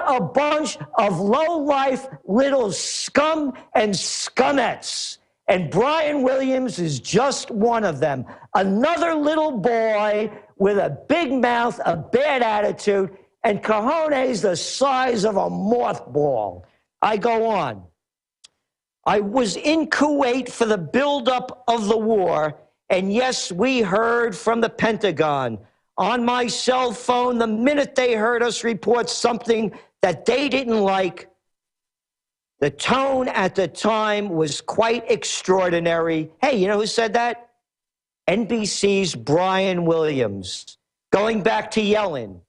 a bunch of low-life little scum and scumettes. And Brian Williams is just one of them. Another little boy with a big mouth, a bad attitude, and cojones the size of a mothball. I go on. I was in Kuwait for the buildup of the war, and yes, we heard from the Pentagon on my cell phone the minute they heard us report something that they didn't like. The tone at the time was quite extraordinary. Hey, you know who said that? NBC's Brian Williams. Going back to Yellen.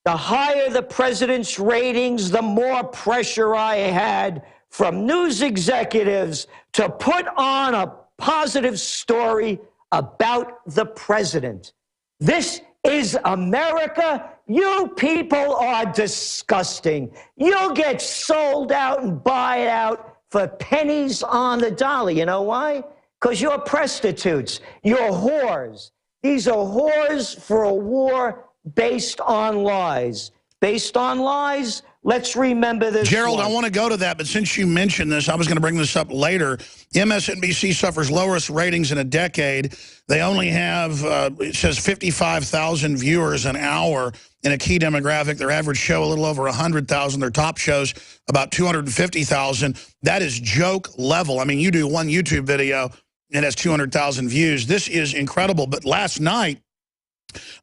The higher the president's ratings, the more pressure I had from news executives to put on a positive story about the president. This is America. You people are disgusting. You'll get sold out and buy out for pennies on the dollar. You know why? Because you're prostitutes. You're whores. These are whores for a war based on lies. Based on lies, let's remember this. Gerald, one. I want to go to that, but since you mentioned this, I was going to bring this up later. MSNBC suffers lowest ratings in a decade. They only have, it says 55,000 viewers an hour in a key demographic. Their average show a little over 100,000. Their top shows about 250,000. That is joke level. I mean, you do one YouTube video and it has 200,000 views. This is incredible. But last night,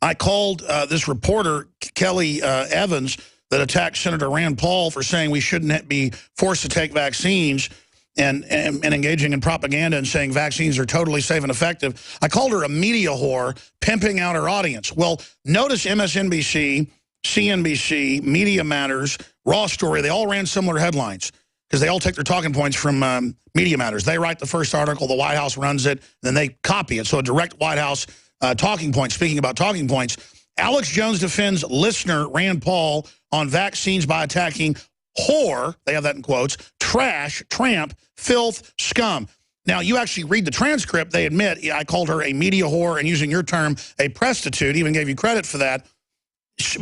I called this reporter, Kelly Evans, that attacked Senator Rand Paul for saying we shouldn't be forced to take vaccines and engaging in propaganda and saying vaccines are totally safe and effective. I called her a media whore, pimping out her audience. Well, notice MSNBC, CNBC, Media Matters, Raw Story, they all ran similar headlines because they all take their talking points from Media Matters. They write the first article, the White House runs it, then they copy it. So a direct White House talking point. Speaking about talking points, Alex Jones defends listener Rand Paul on vaccines by attacking whore, they have that in quotes, trash, tramp, filth, scum. Now, you actually read the transcript. They admit I called her a media whore and, using your term, a prostitute, even gave you credit for that.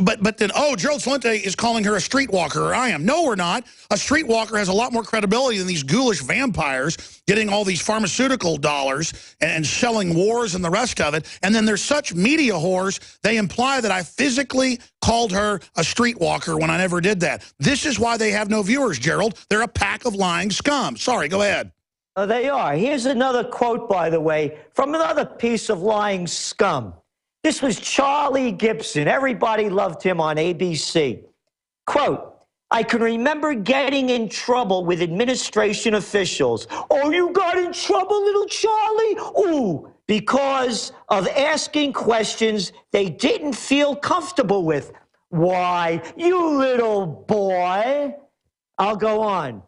But then, oh, Gerald Celente is calling her a streetwalker, or I am. No, we're not. A streetwalker has a lot more credibility than these ghoulish vampires getting all these pharmaceutical dollars and selling wars and the rest of it. And then there's such media whores, they imply that I physically called her a streetwalker when I never did that. This is why they have no viewers, Gerald. They're a pack of lying scum. Sorry, go ahead. They are. Here's another quote, by the way, from another piece of lying scum. This was Charlie Gibson. Everybody loved him on ABC. Quote, I can remember getting in trouble with administration officials. Oh, you got in trouble, little Charlie? Ooh, because of asking questions they didn't feel comfortable with. Why, you little boy. I'll go on.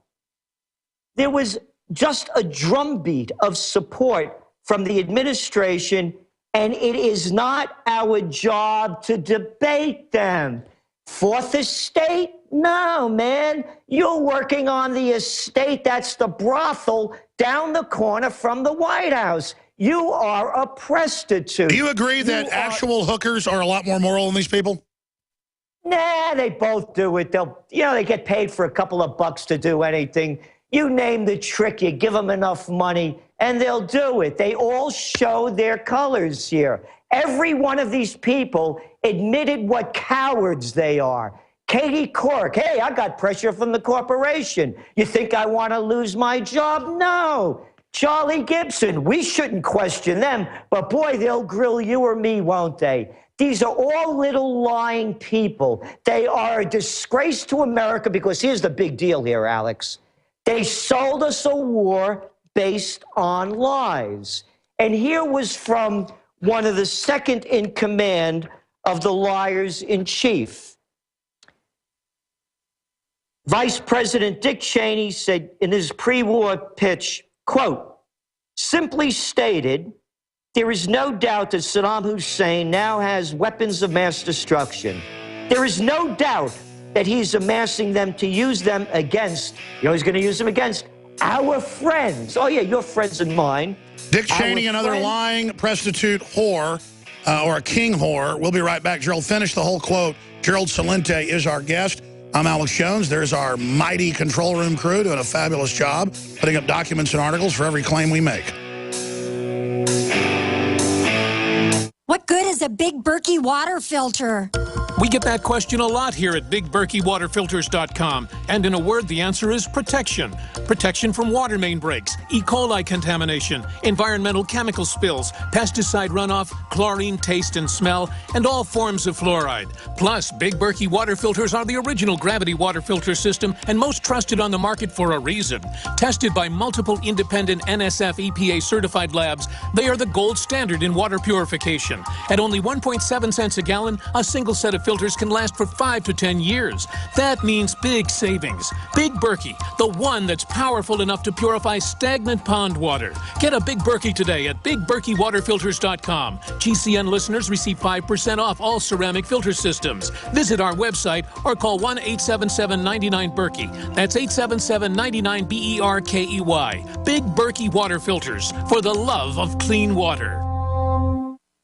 There was just a drumbeat of support from the administration, and it is not our job to debate them. Fourth estate? No, man. You're working on the estate. That's the brothel down the corner from the White House. You are a prostitute. Do you agree that actual hookers are a lot more moral than these people? Nah, they both do it. They get paid for a couple of bucks to do anything. You name the trick, you give them enough money, and they'll do it. They all show their colors here. Every one of these people admitted what cowards they are. Katie Couric, hey, I got pressure from the corporation. You think I want to lose my job? No. Charlie Gibson, we shouldn't question them, but boy, they'll grill you or me, won't they? These are all little lying people. They are a disgrace to America because here's the big deal here, Alex. They sold us a war based on lies. And here was from one of the second in command of the liars in chief. Vice President Dick Cheney said in his pre-war pitch, quote, simply stated, there is no doubt that Saddam Hussein now has weapons of mass destruction. There is no doubt that he's amassing them to use them against, he's going to use them against our friends. Oh, yeah, your friends and mine. Dick Cheney, another lying prostitute whore, or a king whore. We'll be right back. Gerald, finish the whole quote. Gerald Celente is our guest. I'm Alex Jones. There's our mighty control room crew doing a fabulous job putting up documents and articles for every claim we make. What good is a Big Berkey water filter? We get that question a lot here at BigBerkeyWaterFilters.com. And in a word, the answer is protection. Protection from water main breaks, E. coli contamination, environmental chemical spills, pesticide runoff, chlorine taste and smell, and all forms of fluoride. Plus, Big Berkey water filters are the original gravity water filter system and most trusted on the market for a reason. Tested by multiple independent NSF EPA certified labs, they are the gold standard in water purification. At only 1.7 cents a gallon, a single set of filters can last for 5 to 10 years. That means big savings. Big Berkey, the one that's powerful enough to purify stagnant pond water. Get a Big Berkey today at BigBerkeyWaterFilters.com. GCN listeners receive 5% off all ceramic filter systems. Visit our website or call 1-877-99-BERKEY. That's 877-99-BERKEY. Big Berkey Water Filters, for the love of clean water.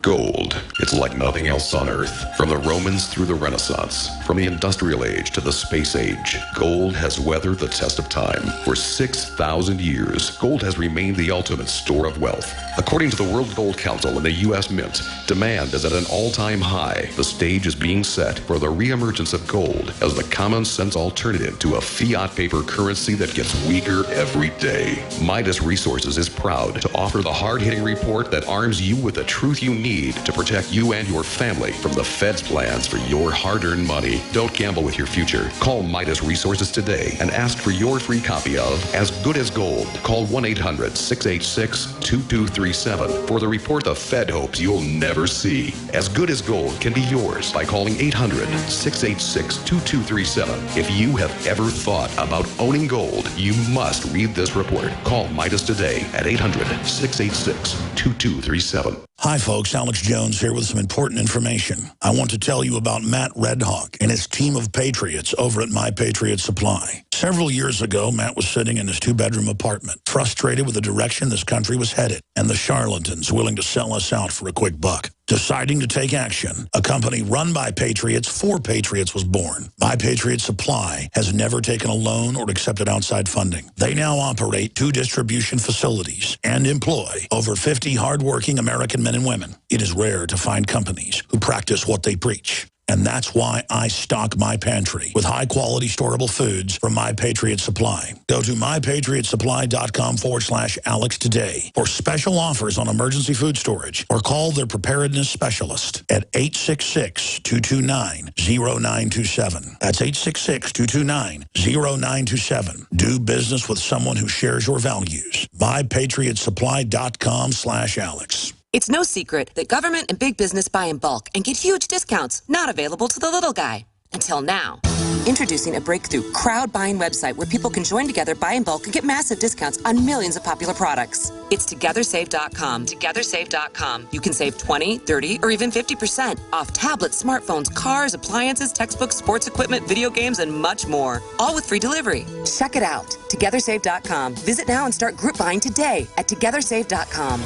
Gold. It's like nothing else on Earth. From the Romans through the Renaissance, from the Industrial Age to the Space Age, gold has weathered the test of time. For 6,000 years, gold has remained the ultimate store of wealth. According to the World Gold Council and the U.S. Mint, demand is at an all-time high. The stage is being set for the reemergence of gold as the common-sense alternative to a fiat paper currency that gets weaker every day. Midas Resources is proud to offer the hard-hitting report that arms you with the truth you need to protect you and your family from the Fed's plans for your hard-earned money. Don't gamble with your future. Call Midas Resources today and ask for your free copy of As Good as Gold. Call 1-800-686-2237 for the report the Fed hopes you'll never see. As Good as Gold can be yours by calling 800-686-2237. If you have ever thought about owning gold, you must read this report. Call Midas today at 800-686-2237. Hi, folks. Alex Jones here with some important information. I want to tell you about Matt Redhawk and his team of patriots over at My Patriot Supply. Several years ago, Matt was sitting in his two-bedroom apartment, frustrated with the direction this country was headed and the charlatans willing to sell us out for a quick buck. Deciding to take action, a company run by patriots for patriots was born. My Patriot Supply has never taken a loan or accepted outside funding. They now operate 2 distribution facilities and employ over 50 hardworking American men and women. It is rare to find companies who practice what they preach. And that's why I stock my pantry with high-quality storable foods from My Patriot Supply. Go to mypatriotsupply.com/Alex today for special offers on emergency food storage or call their preparedness specialist at 866-229-0927. That's 866-229-0927. Do business with someone who shares your values. mypatriotsupply.com/Alex. It's no secret that government and big business buy in bulk and get huge discounts not available to the little guy. Until now. Introducing a breakthrough crowd buying website where people can join together, buy in bulk, and get massive discounts on millions of popular products. It's TogetherSave.com. TogetherSave.com. You can save 20, 30, or even 50% off tablets, smartphones, cars, appliances, textbooks, sports equipment, video games, and much more. All with free delivery. Check it out. TogetherSave.com. Visit now and start group buying today at TogetherSave.com.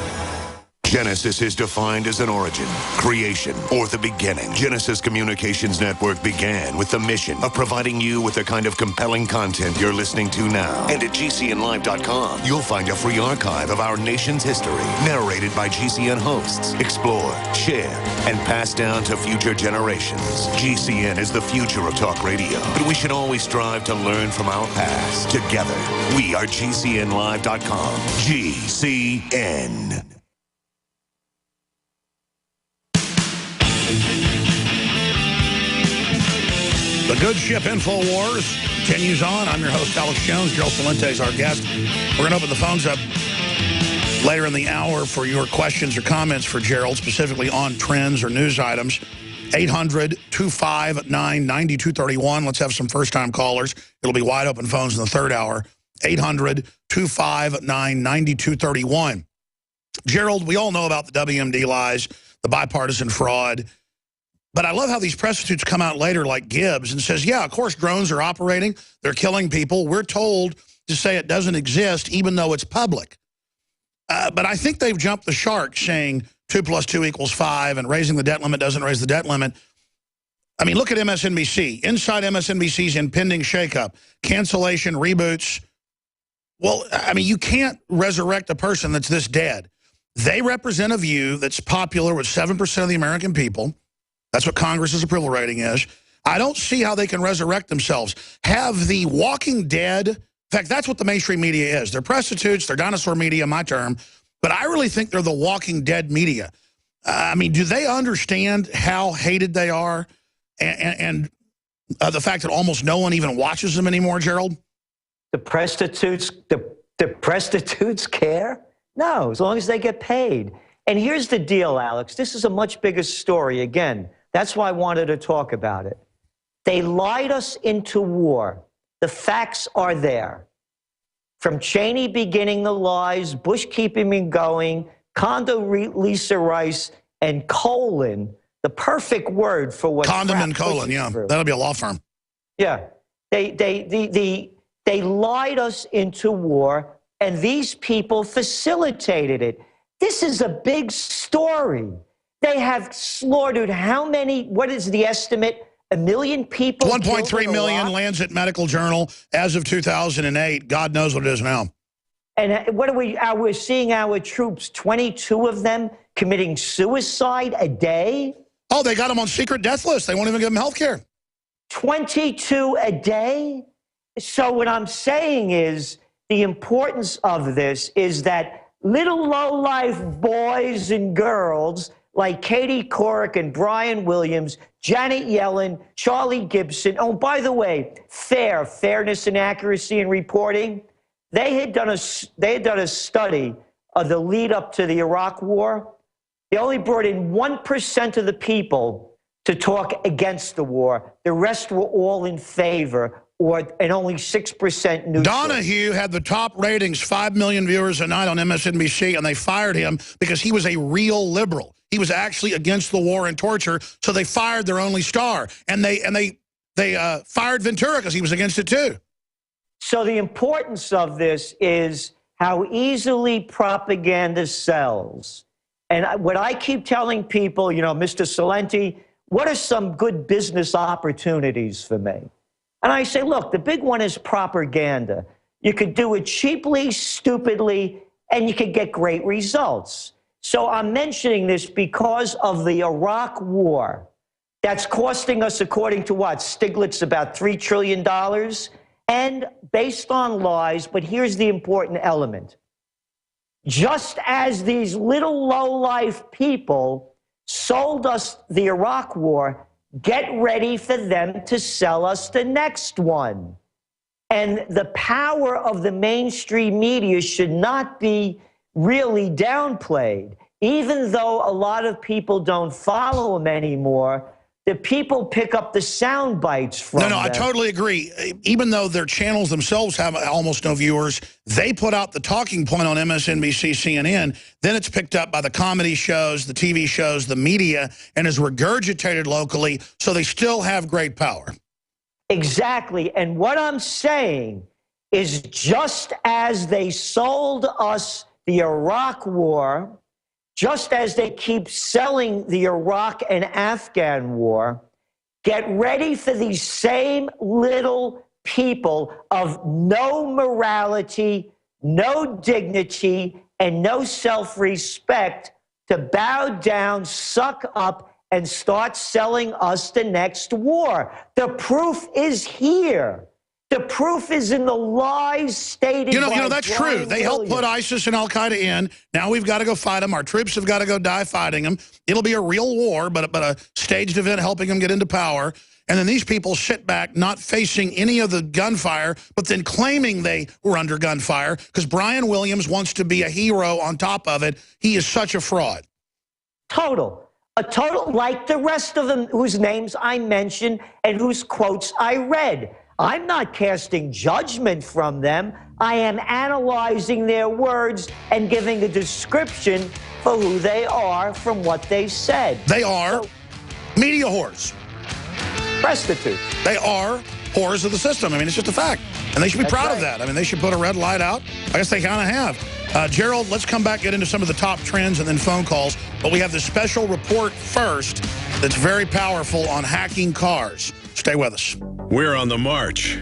Genesis is defined as an origin, creation, or the beginning. Genesis Communications Network began with the mission of providing you with the kind of compelling content you're listening to now. And at GCNlive.com, you'll find a free archive of our nation's history, narrated by GCN hosts, explored, shared, and passed down to future generations. GCN is the future of talk radio, but we should always strive to learn from our past. Together, we are GCNlive.com. GCN. The good ship InfoWars continues on. I'm your host, Alex Jones. Gerald Celente is our guest. We're going to open the phones up later in the hour for your questions or comments for Gerald, specifically on trends or news items. 800-259-9231. Let's have some first-time callers. It'll be wide open phones in the third hour. 800-259-9231. Gerald, we all know about the WMD lies, the bipartisan fraud. But I love how these prostitutes come out later like Gibbs and says, yeah, of course, drones are operating. They're killing people. We're told to say it doesn't exist, even though it's public. But I think they've jumped the shark saying 2 + 2 = 5 and raising the debt limit doesn't raise the debt limit. I mean, look at MSNBC. Inside MSNBC's impending shakeup, cancellation, reboots. Well, I mean, you can't resurrect a person that's this dead. They represent a view that's popular with 7% of the American people. That's what Congress's approval rating is. I don't see how they can resurrect themselves. Have the Walking Dead, in fact, that's what the mainstream media is. They're prostitutes, they're dinosaur media, my term. But I really think they're the Walking Dead media. I mean, do they understand how hated they are? And the fact that almost no one even watches them anymore, Gerald? The prostitutes care? No, as long as they get paid. And here's the deal, Alex. This is a much bigger story. Again, that's why I wanted to talk about it. They lied us into war. The facts are there. From Cheney beginning the lies, Bush keeping me going, Condoleezza Rice, and colon, the perfect word for what Condom and colon, yeah. Through. That'll be a law firm. Yeah. They lied us into war, and these people facilitated it. This is a big story. They have slaughtered how many, what is the estimate? 1 million people? 1.3 million, Lancet Medical Journal, as of 2008. God knows what it is now. And what are we're seeing our troops, 22 of them committing suicide a day? Oh, they got them on secret death lists. They won't even give them health care. 22 a day? So what I'm saying is the importance of this is that little low-life boys and girls like Katie Couric and Brian Williams, Janet Yellen, Charlie Gibson. Oh, by the way, fairness and accuracy in reporting. They had done a study of the lead up to the Iraq War. They only brought in 1% of the people to talk against the war. The rest were all in favor, and only 6% neutral. Donahue had the top ratings, 5 million viewers a night on MSNBC, and they fired him because he was a real liberal. He was actually against the war and torture, so they fired their only star. And they fired Ventura because he was against it too. So the importance of this is how easily propaganda sells. And what I keep telling people, you know, Mr. Salenti, what are some good business opportunities for me? And I say, look, the big one is propaganda. You could do it cheaply, stupidly, and you could get great results. So I'm mentioning this because of the Iraq War. That's costing us, according to what? Stiglitz, about $3 trillion. And based on lies, but here's the important element. Just as these little low-life people sold us the Iraq War, get ready for them to sell us the next one. And the power of the mainstream media should not be really downplayed. Even though a lot of people don't follow them anymore, the people pick up the sound bites from them. No, I totally agree. Even though their channels themselves have almost no viewers, they put out the talking point on MSNBC, CNN. Then it's picked up by the comedy shows, the TV shows, the media, and is regurgitated locally, so they still have great power. Exactly. And what I'm saying is just as they sold us the Iraq War, just as they keep selling the Iraq and Afghan war, get ready for these same little people of no morality, no dignity, and no self-respect to bow down, suck up, and start selling us the next war. The proof is here. The proof is in the lies stated by You know, that's true. They helped put ISIS and Al-Qaeda in. Now we've got to go fight them. Our troops have got to go die fighting them. It'll be a real war, but a staged event helping them get into power. And then these people sit back, not facing any of the gunfire, but then claiming they were under gunfire because Brian Williams wants to be a hero on top of it. He is such a fraud. A total, like the rest of them whose names I mentioned and whose quotes I read. I'm not casting judgment from them. I am analyzing their words and giving a description for who they are from what they said. They are media whores. Prostitutes. They are whores of the system. I mean, it's just a fact. And they should be proud of that. I mean, they should put a red light out. I guess they kind of have. Gerald, let's come back, get into some of the top trends and then phone calls. But we have the special report first. that's very powerful on hacking cars. Stay with us. We're on the march.